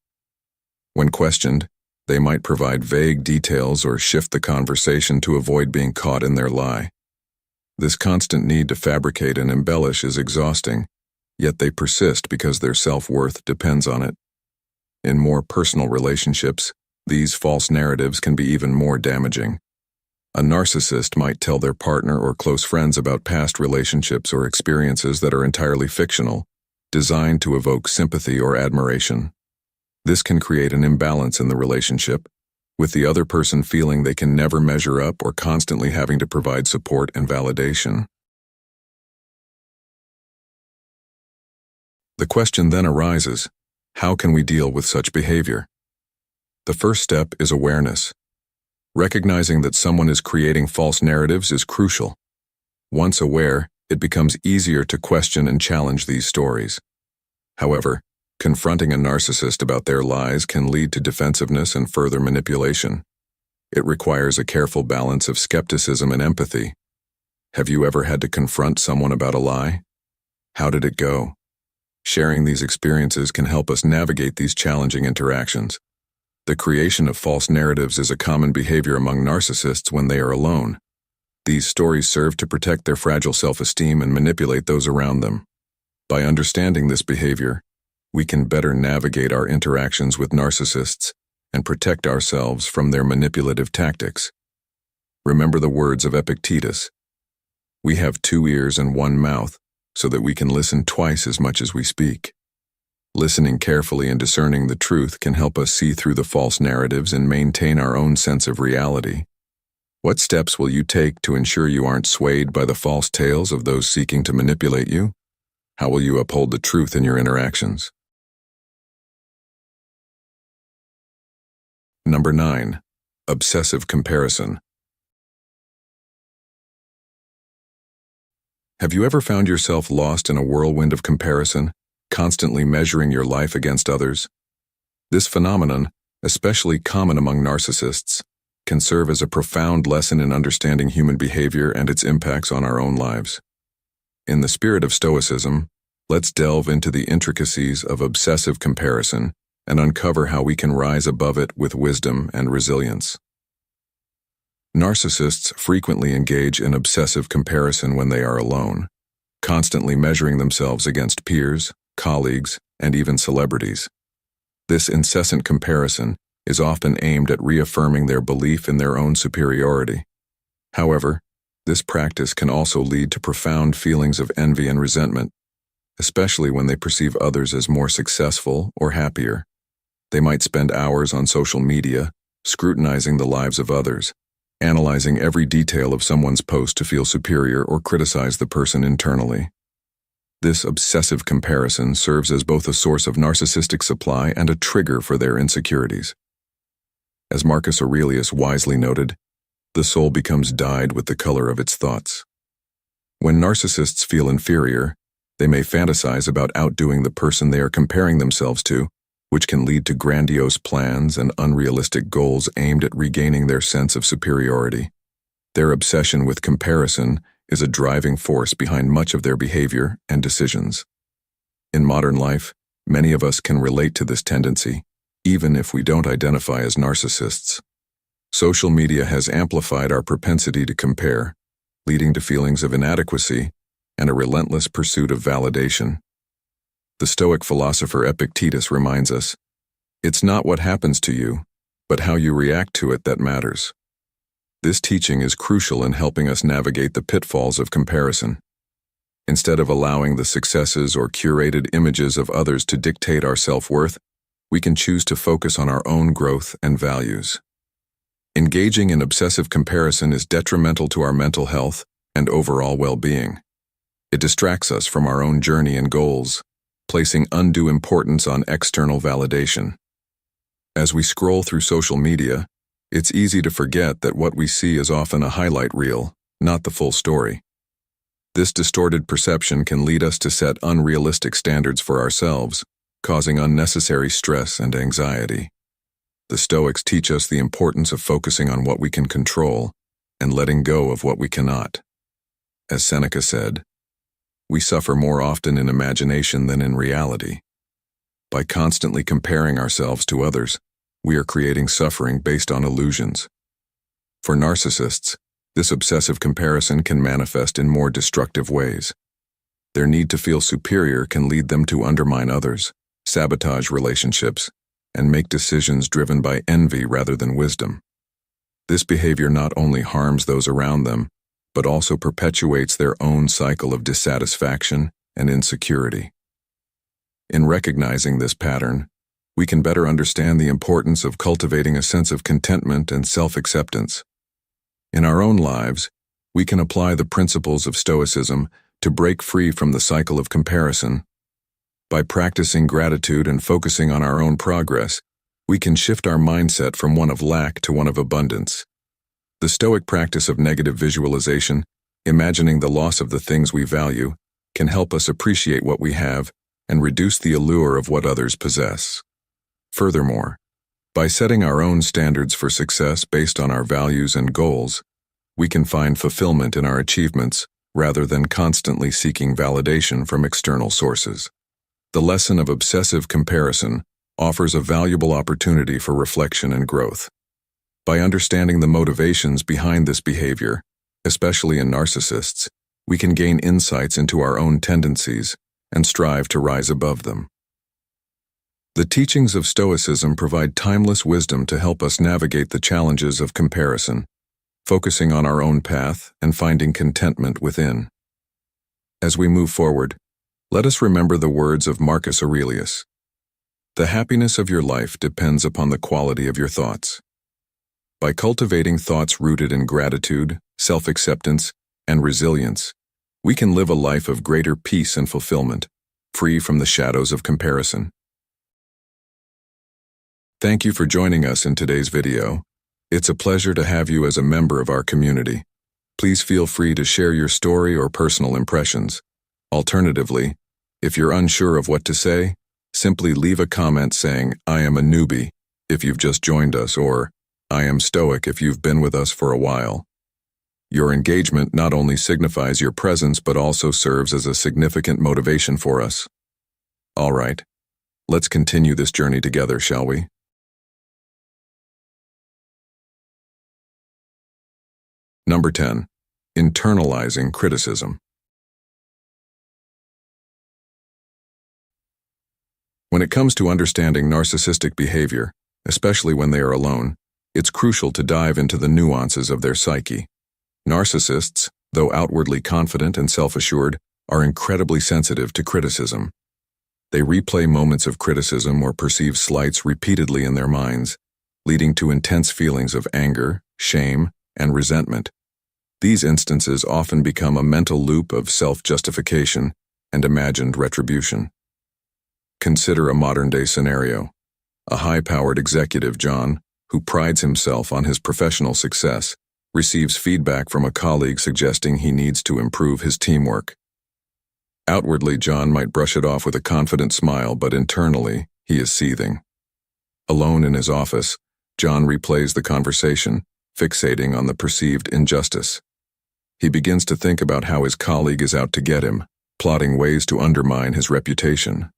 When questioned, They might provide vague details or shift the conversation to avoid being caught in their lie. This constant need to fabricate and embellish is exhausting, yet they persist because their self-worth depends on it. In more personal relationships, these false narratives can be even more damaging. A narcissist might tell their partner or close friends about past relationships or experiences that are entirely fictional, designed to evoke sympathy or admiration. This can create an imbalance in the relationship, with the other person feeling they can never measure up or constantly having to provide support and validation. The question then arises, how can we deal with such behavior? The first step is awareness. Recognizing that someone is creating false narratives is crucial. Once aware, it becomes easier to question and challenge these stories. However, confronting a narcissist about their lies can lead to defensiveness and further manipulation. It requires a careful balance of skepticism and empathy. Have you ever had to confront someone about a lie? How did it go? Sharing these experiences can help us navigate these challenging interactions. The creation of false narratives is a common behavior among narcissists when they are alone. These stories serve to protect their fragile self-esteem and manipulate those around them. By understanding this behavior, we can better navigate our interactions with narcissists and protect ourselves from their manipulative tactics. Remember the words of Epictetus. We have 2 ears and 1 mouth, so that we can listen twice as much as we speak. Listening carefully and discerning the truth can help us see through the false narratives and maintain our own sense of reality. What steps will you take to ensure you aren't swayed by the false tales of those seeking to manipulate you? How will you uphold the truth in your interactions? Number 9. Obsessive comparison. Have you ever found yourself lost in a whirlwind of comparison, constantly measuring your life against others? This phenomenon, especially common among narcissists, can serve as a profound lesson in understanding human behavior and its impacts on our own lives. In the spirit of Stoicism, let's delve into the intricacies of obsessive comparison and uncover how we can rise above it with wisdom and resilience. Narcissists frequently engage in obsessive comparison when they are alone, constantly measuring themselves against peers, colleagues, and even celebrities. This incessant comparison is often aimed at reaffirming their belief in their own superiority. However, this practice can also lead to profound feelings of envy and resentment, especially when they perceive others as more successful or happier. They might spend hours on social media, scrutinizing the lives of others, analyzing every detail of someone's post to feel superior or criticize the person internally. This obsessive comparison serves as both a source of narcissistic supply and a trigger for their insecurities. As Marcus Aurelius wisely noted, the soul becomes dyed with the color of its thoughts. When narcissists feel inferior, they may fantasize about outdoing the person they are comparing themselves to, which can lead to grandiose plans and unrealistic goals aimed at regaining their sense of superiority. Their obsession with comparison is a driving force behind much of their behavior and decisions. In modern life, many of us can relate to this tendency, even if we don't identify as narcissists. Social media has amplified our propensity to compare, leading to feelings of inadequacy and a relentless pursuit of validation. The Stoic philosopher Epictetus reminds us, "It's not what happens to you, but how you react to it that matters." This teaching is crucial in helping us navigate the pitfalls of comparison. Instead of allowing the successes or curated images of others to dictate our self-worth, we can choose to focus on our own growth and values. Engaging in obsessive comparison is detrimental to our mental health and overall well-being. It distracts us from our own journey and goals, placing undue importance on external validation. As we scroll through social media, it's easy to forget that what we see is often a highlight reel, not the full story. This distorted perception can lead us to set unrealistic standards for ourselves, causing unnecessary stress and anxiety. The Stoics teach us the importance of focusing on what we can control and letting go of what we cannot. As Seneca said, "We suffer more often in imagination than in reality." By constantly comparing ourselves to others, we are creating suffering based on illusions. For narcissists, this obsessive comparison can manifest in more destructive ways. Their need to feel superior can lead them to undermine others, sabotage relationships, and make decisions driven by envy rather than wisdom. This behavior not only harms those around them, but also perpetuates their own cycle of dissatisfaction and insecurity. In recognizing this pattern, we can better understand the importance of cultivating a sense of contentment and self-acceptance. In our own lives, we can apply the principles of Stoicism to break free from the cycle of comparison. By practicing gratitude and focusing on our own progress, we can shift our mindset from one of lack to one of abundance. The Stoic practice of negative visualization, imagining the loss of the things we value, can help us appreciate what we have and reduce the allure of what others possess. Furthermore, by setting our own standards for success based on our values and goals, we can find fulfillment in our achievements rather than constantly seeking validation from external sources. The lesson of obsessive comparison offers a valuable opportunity for reflection and growth. By understanding the motivations behind this behavior, especially in narcissists, we can gain insights into our own tendencies and strive to rise above them. The teachings of Stoicism provide timeless wisdom to help us navigate the challenges of comparison, focusing on our own path and finding contentment within. As we move forward, let us remember the words of Marcus Aurelius. The happiness of your life depends upon the quality of your thoughts. By cultivating thoughts rooted in gratitude, self-acceptance, and resilience, we can live a life of greater peace and fulfillment, free from the shadows of comparison. Thank you for joining us in today's video. It's a pleasure to have you as a member of our community. Please feel free to share your story or personal impressions. Alternatively, if you're unsure of what to say, simply leave a comment saying, "I am a newbie," if you've just joined us, or "I am Stoic" if you've been with us for a while. Your engagement not only signifies your presence but also serves as a significant motivation for us. All right, let's continue this journey together, shall we? Number 10. Internalizing criticism. When it comes to understanding narcissistic behavior, especially when they are alone, it's crucial to dive into the nuances of their psyche. Narcissists, though outwardly confident and self-assured, are incredibly sensitive to criticism. They replay moments of criticism or perceive slights repeatedly in their minds, leading to intense feelings of anger, shame, and resentment. These instances often become a mental loop of self-justification and imagined retribution. Consider a modern-day scenario. A high-powered executive, John, who prides himself on his professional success, receives feedback from a colleague suggesting he needs to improve his teamwork. Outwardly, John might brush it off with a confident smile, but internally, he is seething. Alone in his office, John replays the conversation, fixating on the perceived injustice. He begins to think about how his colleague is out to get him, plotting ways to undermine his reputation.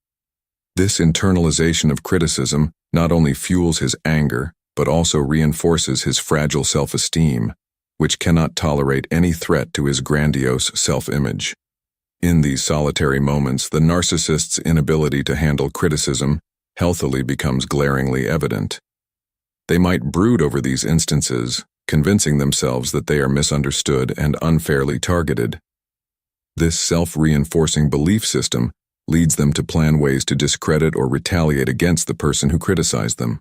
This internalization of criticism not only fuels his anger, but also reinforces his fragile self-esteem, which cannot tolerate any threat to his grandiose self-image. In these solitary moments, the narcissist's inability to handle criticism healthily becomes glaringly evident. They might brood over these instances, convincing themselves that they are misunderstood and unfairly targeted. This self-reinforcing belief system leads them to plan ways to discredit or retaliate against the person who criticized them.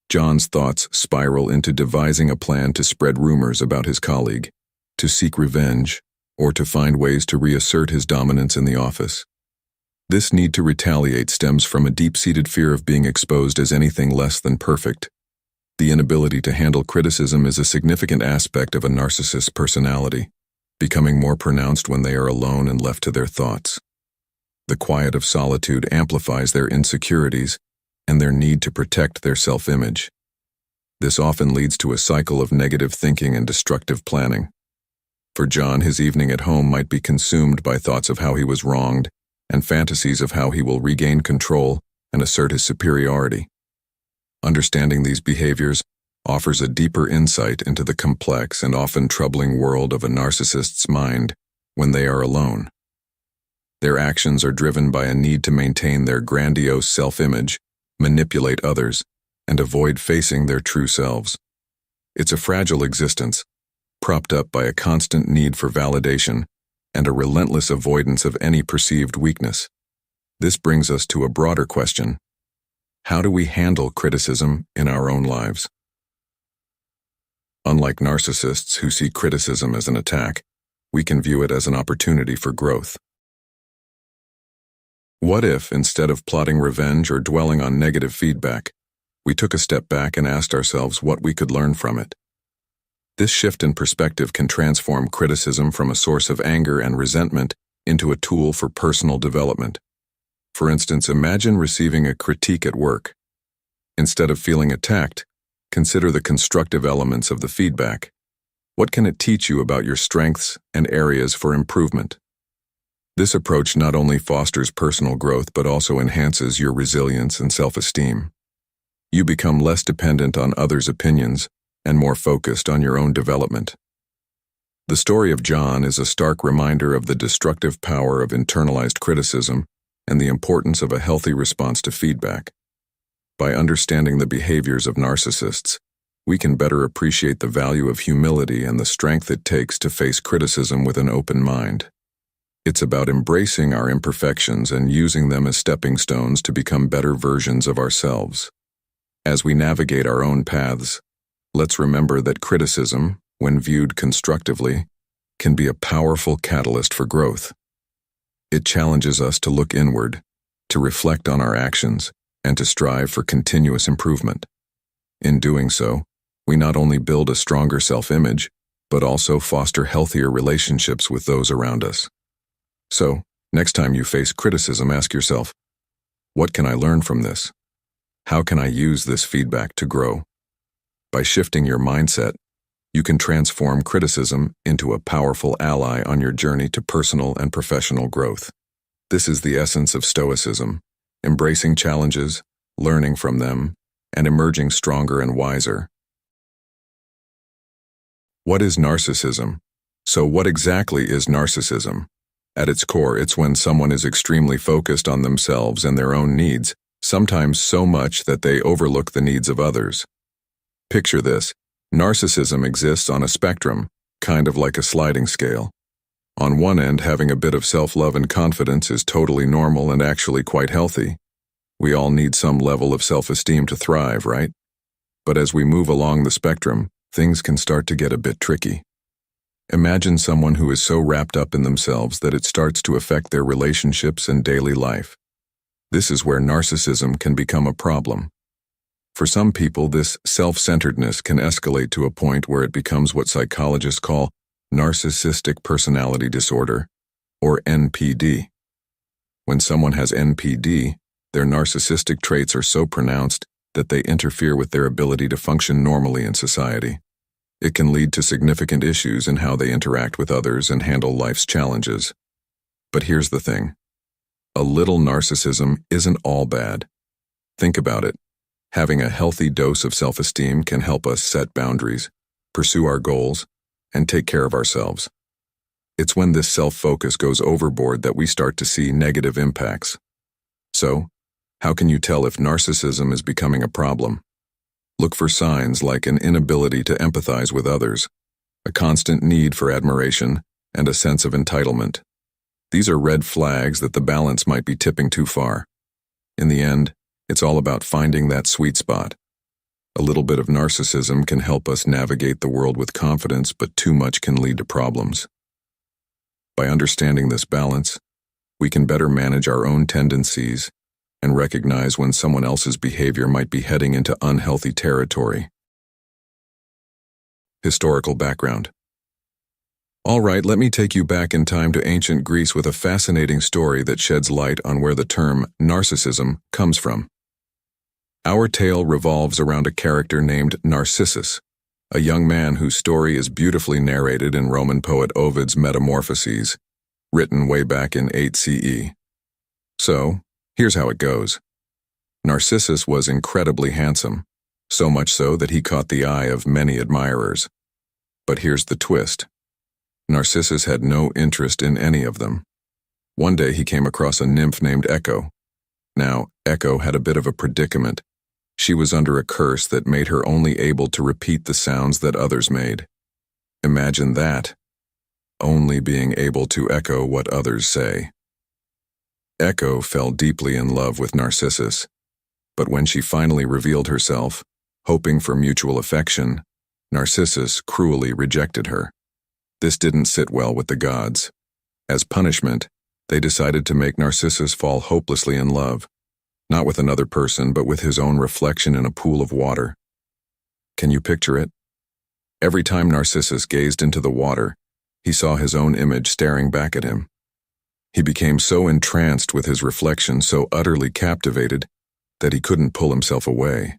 John's thoughts spiral into devising a plan to spread rumors about his colleague, to seek revenge, or to find ways to reassert his dominance in the office. This need to retaliate stems from a deep-seated fear of being exposed as anything less than perfect. The inability to handle criticism is a significant aspect of a narcissist's personality, becoming more pronounced when they are alone and left to their thoughts. The quiet of solitude amplifies their insecurities and their need to protect their self-image. This often leads to a cycle of negative thinking and destructive planning. For John, his evening at home might be consumed by thoughts of how he was wronged and fantasies of how he will regain control and assert his superiority. Understanding these behaviors offers a deeper insight into the complex and often troubling world of a narcissist's mind when they are alone. Their actions are driven by a need to maintain their grandiose self-image, manipulate others, and avoid facing their true selves. It's a fragile existence, propped up by a constant need for validation and a relentless avoidance of any perceived weakness. This brings us to a broader question. How do we handle criticism in our own lives? Unlike narcissists who see criticism as an attack, we can view it as an opportunity for growth. What if, instead of plotting revenge or dwelling on negative feedback, we took a step back and asked ourselves what we could learn from it? This shift in perspective can transform criticism from a source of anger and resentment into a tool for personal development. For instance, imagine receiving a critique at work. Instead of feeling attacked, consider the constructive elements of the feedback. What can it teach you about your strengths and areas for improvement? This approach not only fosters personal growth but also enhances your resilience and self-esteem. You become less dependent on others' opinions and more focused on your own development. The story of John is a stark reminder of the destructive power of internalized criticism and the importance of a healthy response to feedback. By understanding the behaviors of narcissists, we can better appreciate the value of humility and the strength it takes to face criticism with an open mind. It's about embracing our imperfections and using them as stepping stones to become better versions of ourselves. As we navigate our own paths, let's remember that criticism, when viewed constructively, can be a powerful catalyst for growth. It challenges us to look inward, to reflect on our actions, and to strive for continuous improvement. In doing so, we not only build a stronger self-image, but also foster healthier relationships with those around us. So, next time you face criticism, ask yourself, what can I learn from this? How can I use this feedback to grow? By shifting your mindset, you can transform criticism into a powerful ally on your journey to personal and professional growth. This is the essence of Stoicism, embracing challenges, learning from them, and emerging stronger and wiser. What is narcissism? So what exactly is narcissism? At its core, it's when someone is extremely focused on themselves and their own needs, sometimes so much that they overlook the needs of others. Picture this. Narcissism exists on a spectrum, kind of like a sliding scale. On one end, having a bit of self-love and confidence is totally normal and actually quite healthy. We all need some level of self-esteem to thrive, right? But as we move along the spectrum, things can start to get a bit tricky. Imagine someone who is so wrapped up in themselves that it starts to affect their relationships and daily life. This is where narcissism can become a problem. For some people, this self-centeredness can escalate to a point where it becomes what psychologists call narcissistic personality disorder, or NPD. When someone has NPD, their narcissistic traits are so pronounced that they interfere with their ability to function normally in society. It can lead to significant issues in how they interact with others and handle life's challenges. But here's the thing. A little narcissism isn't all bad. Think about it. Having a healthy dose of self-esteem can help us set boundaries, pursue our goals, and take care of ourselves. It's when this self-focus goes overboard that we start to see negative impacts. So, how can you tell if narcissism is becoming a problem? Look for signs like an inability to empathize with others, a constant need for admiration, and a sense of entitlement. These are red flags that the balance might be tipping too far. In the end, it's all about finding that sweet spot. A little bit of narcissism can help us navigate the world with confidence, but too much can lead to problems. By understanding this balance, we can better manage our own tendencies and recognize when someone else's behavior might be heading into unhealthy territory. Historical background. All right, let me take you back in time to ancient Greece with a fascinating story that sheds light on where the term narcissism comes from. Our tale revolves around a character named Narcissus, a young man whose story is beautifully narrated in Roman poet Ovid's Metamorphoses, written way back in 8 CE. So, here's how it goes. Narcissus was incredibly handsome, so much so that he caught the eye of many admirers. But here's the twist. Narcissus had no interest in any of them. One day he came across a nymph named Echo. Now, Echo had a bit of a predicament. She was under a curse that made her only able to repeat the sounds that others made. Imagine that, only being able to echo what others say. Echo fell deeply in love with Narcissus, but when she finally revealed herself, hoping for mutual affection, Narcissus cruelly rejected her. This didn't sit well with the gods. As punishment, they decided to make Narcissus fall hopelessly in love, not with another person but with his own reflection in a pool of water. Can you picture it? Every time Narcissus gazed into the water, he saw his own image staring back at him. He became so entranced with his reflection, so utterly captivated, that he couldn't pull himself away.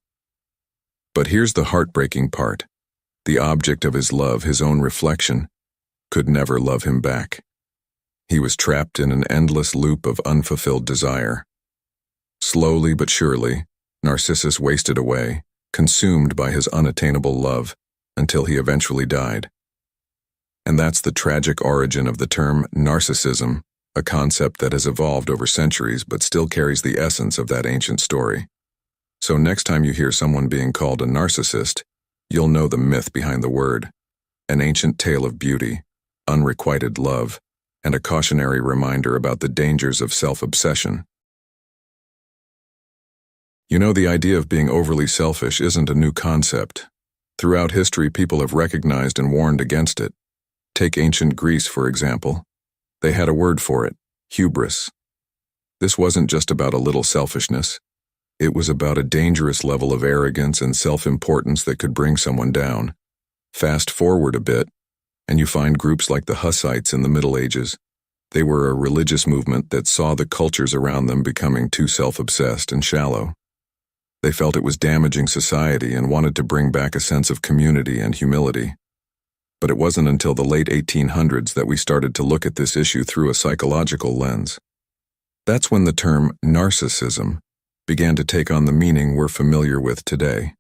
But here's the heartbreaking part. The object of his love, his own reflection, could never love him back. He was trapped in an endless loop of unfulfilled desire. Slowly but surely, Narcissus wasted away, consumed by his unattainable love, until he eventually died. And that's the tragic origin of the term narcissism, a concept that has evolved over centuries but still carries the essence of that ancient story. So next time you hear someone being called a narcissist, you'll know the myth behind the word, an ancient tale of beauty, unrequited love, and a cautionary reminder about the dangers of self-obsession. You know, the idea of being overly selfish isn't a new concept. Throughout history, people have recognized and warned against it. Take ancient Greece, for example. They had a word for it, hubris. This wasn't just about a little selfishness. It was about a dangerous level of arrogance and self-importance that could bring someone down. Fast forward a bit, and you find groups like the Hussites in the Middle Ages. They were a religious movement that saw the cultures around them becoming too self-obsessed and shallow. They felt it was damaging society and wanted to bring back a sense of community and humility. But it wasn't until the late 1800s that we started to look at this issue through a psychological lens. That's when the term narcissism began to take on the meaning we're familiar with today.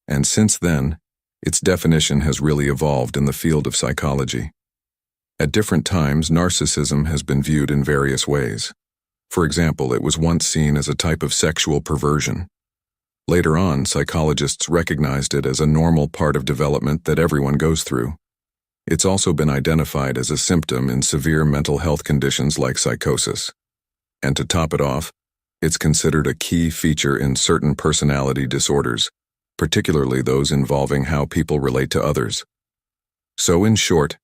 And since then, its definition has really evolved in the field of psychology. At different times, narcissism has been viewed in various ways. For example, it was once seen as a type of sexual perversion. Later on, psychologists recognized it as a normal part of development that everyone goes through. It's also been identified as a symptom in severe mental health conditions like psychosis. And to top it off, it's considered a key feature in certain personality disorders, particularly those involving how people relate to others. So in short,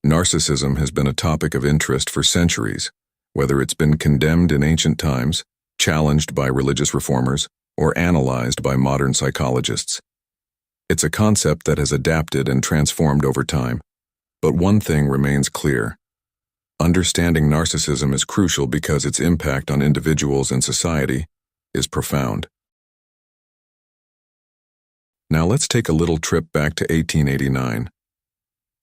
narcissism has been a topic of interest for centuries, whether it's been condemned in ancient times, challenged by religious reformers, or analyzed by modern psychologists. It's a concept that has adapted and transformed over time. But one thing remains clear. Understanding narcissism is crucial because its impact on individuals and society is profound. Now let's take a little trip back to 1889.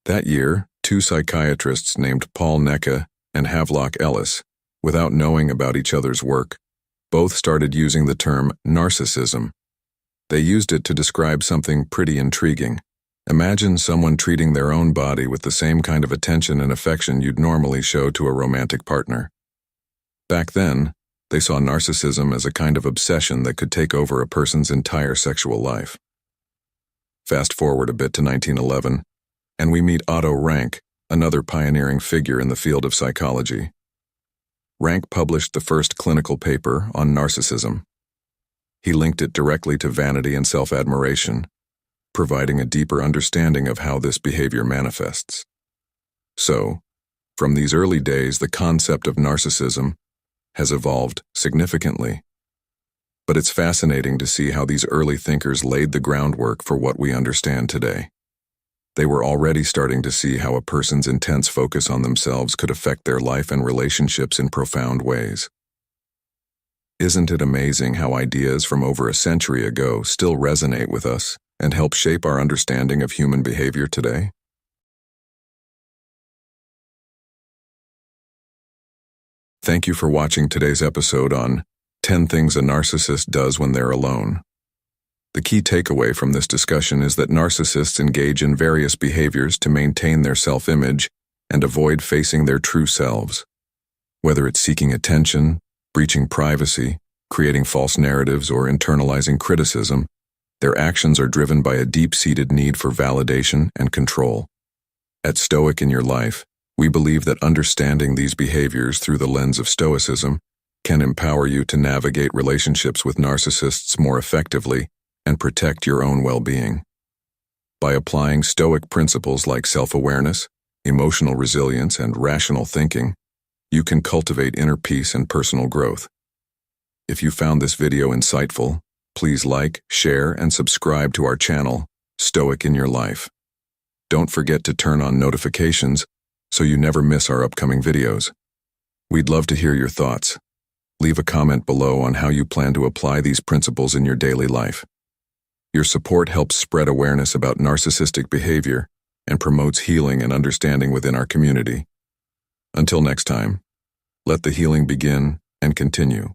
That year, two psychiatrists named Paul Necke and Havelock Ellis, without knowing about each other's work, both started using the term narcissism. They used it to describe something pretty intriguing. Imagine someone treating their own body with the same kind of attention and affection you'd normally show to a romantic partner. Back then, they saw narcissism as a kind of obsession that could take over a person's entire sexual life. Fast forward a bit to 1911, and we meet Otto Rank, another pioneering figure in the field of psychology. Rank published the first clinical paper on narcissism. He linked it directly to vanity and self-admiration, providing a deeper understanding of how this behavior manifests. So, from these early days, the concept of narcissism has evolved significantly. But it's fascinating to see how these early thinkers laid the groundwork for what we understand today. They were already starting to see how a person's intense focus on themselves could affect their life and relationships in profound ways. Isn't it amazing how ideas from over a century ago still resonate with us and help shape our understanding of human behavior today? Thank you for watching today's episode on 10 Things a Narcissist Does When They're Alone. The key takeaway from this discussion is that narcissists engage in various behaviors to maintain their self-image and avoid facing their true selves. Whether it's seeking attention, breaching privacy, creating false narratives, or internalizing criticism, their actions are driven by a deep-seated need for validation and control. At Stoic in Your Life, we believe that understanding these behaviors through the lens of Stoicism can empower you to navigate relationships with narcissists more effectively and protect your own well-being. By applying Stoic principles like self-awareness, emotional resilience, and rational thinking, you can cultivate inner peace and personal growth. If you found this video insightful, please like, share, and subscribe to our channel, Stoic in Your Life. Don't forget to turn on notifications so you never miss our upcoming videos. We'd love to hear your thoughts. Leave a comment below on how you plan to apply these principles in your daily life. Your support helps spread awareness about narcissistic behavior and promotes healing and understanding within our community. Until next time, let the healing begin and continue.